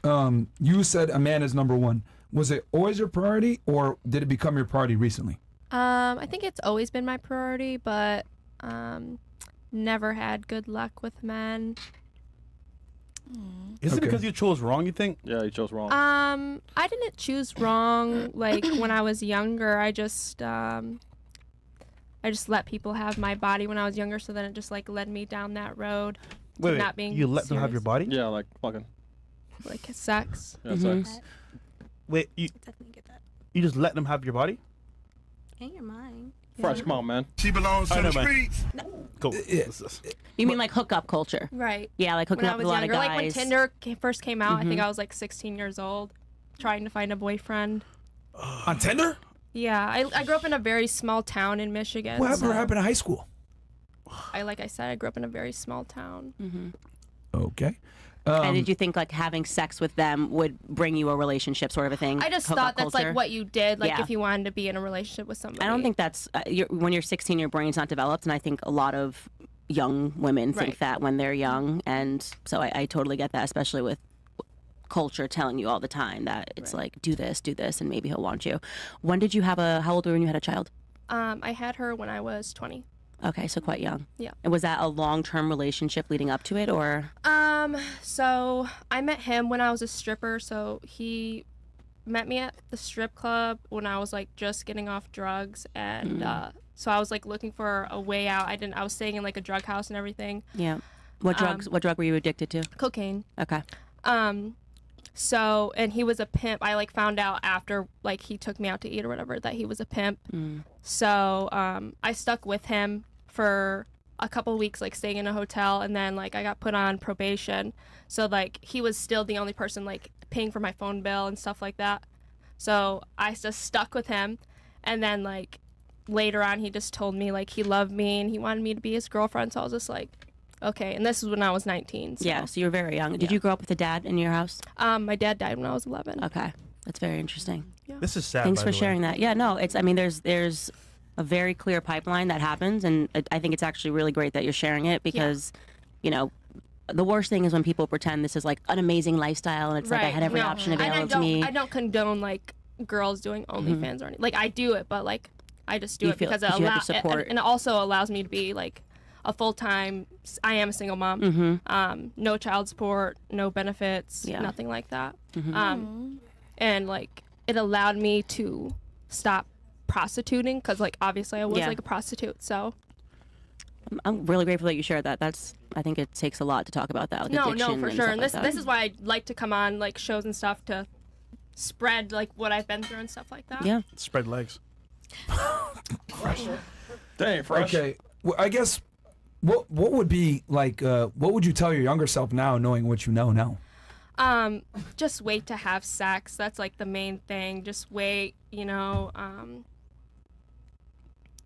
You said a man is number one. Was it always your priority, or did it become your priority recently? I think it's always been my priority, but never had good luck with men. Is it because you chose wrong, you think? Yeah, you chose wrong. I didn't choose wrong. Like when I was younger, I just let people have my body when I was younger, so then it just like led me down that road to Wait, not being you let them have serious. your body? Yeah, like fucking. Like sex. Yeah, sex. Wait, you Definitely get that. you just let them have your body? And your mind. Fresh, come on, man. She belongs to I know, the man. streets. Go. You mean like hookup culture? Right. Yeah, like hooking When I up was with a lot younger, of like when guys. Tinder first came out, I think I was like 16 years old, trying to find a boyfriend. On Tinder? Yeah, I grew up in a very small town in Michigan. Whatever happened in high school? Like I said, I grew up in a very small town. Okay. And did you think like having sex with them would bring you a relationship sort of a thing? I just Hookup thought that's culture? like what you did, like Yeah. if you wanted to be in a relationship with somebody. I don't think that's when you're 16, your brain's not developed, and I think a lot of young women think Right. that when they're young, and so I totally get that, especially with culture telling you all the time that it's like do this, and maybe he'll want you. When did you have how old were you when you had a child? I had her when I was 20. Okay, so quite young. Yeah. And was that a long-term relationship leading up to it, or? So I met him when I was a stripper. So he met me at the strip club when I was like just getting off drugs, and so I was like looking for a way out. I was staying in like a drug house and everything. Yeah. What drugs? What drug were you addicted to? Cocaine. Okay. So, and he was a pimp. I like found out after like he took me out to eat or whatever that he was a pimp. So I stuck with him for a couple weeks, like staying in a hotel, and then like I got put on probation. So like he was still the only person like paying for my phone bill and stuff like that. So I just stuck with him, and then like later on he just told me like he loved me and he wanted me to be his girlfriend. So I was just like, okay. And this is when I was 19. So. Yeah, so you were very young. Did you grow up with a dad in your house? My dad died when I was 11. Okay, that's very interesting. This is sad. Thanks by for the way. sharing that. Yeah, no, it's. I mean, there's a very clear pipeline that happens, and I think it's actually really great that you're sharing it because, you know, the worst thing is when people pretend this is like an amazing lifestyle and it's like I had every option available to me. I don't condone like girls doing OnlyFans or anything. Like I do it, but like I just do You it feel- because it you have allows the support. and it also allows me to be like a full-time. I am a single mom. No child support, no benefits, Yeah. nothing like that. And like it allowed me to stop prostituting because like obviously I was Yeah. like a prostitute. So I'm really grateful that you shared that. I think it takes a lot to talk about that. Like no, addiction for and sure. stuff And like this that. is why I like to come on like shows and stuff to spread like what I've been through and stuff like that. Yeah. Spread legs. Dang, fresh. Okay. Well, I guess what would be like? What would you tell your younger self now, knowing what you know now? Just wait to have sex. That's like the main thing. Just wait, you know,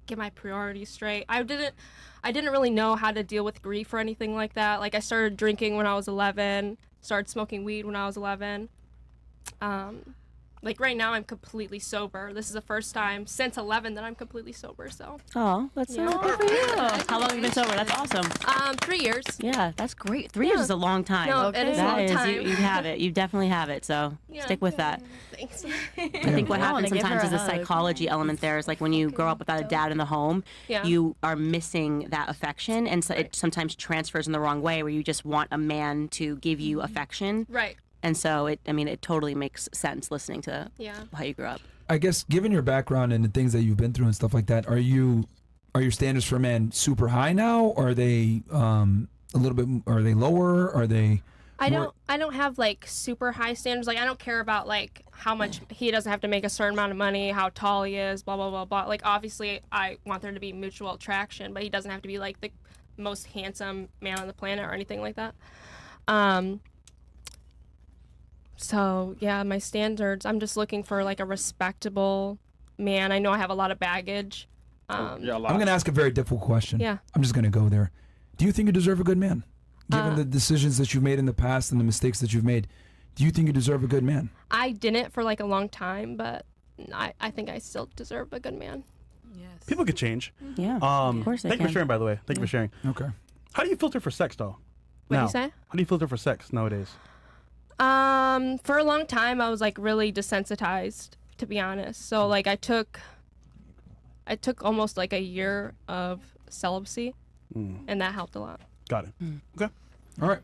get my priorities straight. I didn't really know how to deal with grief or anything like that. Like I started drinking when I was 11, started smoking weed when I was 11. Like right now I'm completely sober. This is the first time since 11 that I'm completely sober. So Oh, that's good for you. How long have you been sober? That's awesome. 3 years. Yeah, that's great. 3 years is a long time. No, it is a That long is, time. you have it. You definitely have it. So stick with that. Thanks. I think what I wanna happens give sometimes her is a a hug. psychology element there is like when you grow up without a dad in the home, Yeah. you are missing that affection, and so it sometimes transfers in the wrong way where you just want a man to give you affection. Right. And so it totally makes sense listening to Yeah. how you grew up. I guess given your background and the things that you've been through and stuff like that, are your standards for men super high now? Or are they a little bit? Are they lower? Are they? I don't have like super high standards. Like I don't care about like how much he doesn't have to make a certain amount of money, how tall he is, blah blah blah blah. Like obviously I want there to be mutual attraction, but he doesn't have to be like the most handsome man on the planet or anything like that. So yeah, my standards, I'm just looking for like a respectable man. I know I have a lot of baggage. Yeah, a lot. I'm going to ask a very difficult question. Yeah. I'm just going to go there. Do you think you deserve a good man? Given the decisions that you've made in the past and the mistakes that you've made, do you think you deserve a good man? I didn't for like a long time, but I think I still deserve a good man. Yes. People could change. Yeah, of course they Thank you can. for sharing, by the way. Thank you for sharing. Okay. How do you filter for sex, though? What'd now? you say? How do you filter for sex nowadays? For a long time, I was like really desensitized, to be honest. So like I took almost like a year of celibacy, and that helped a lot. Got it. Okay. All right.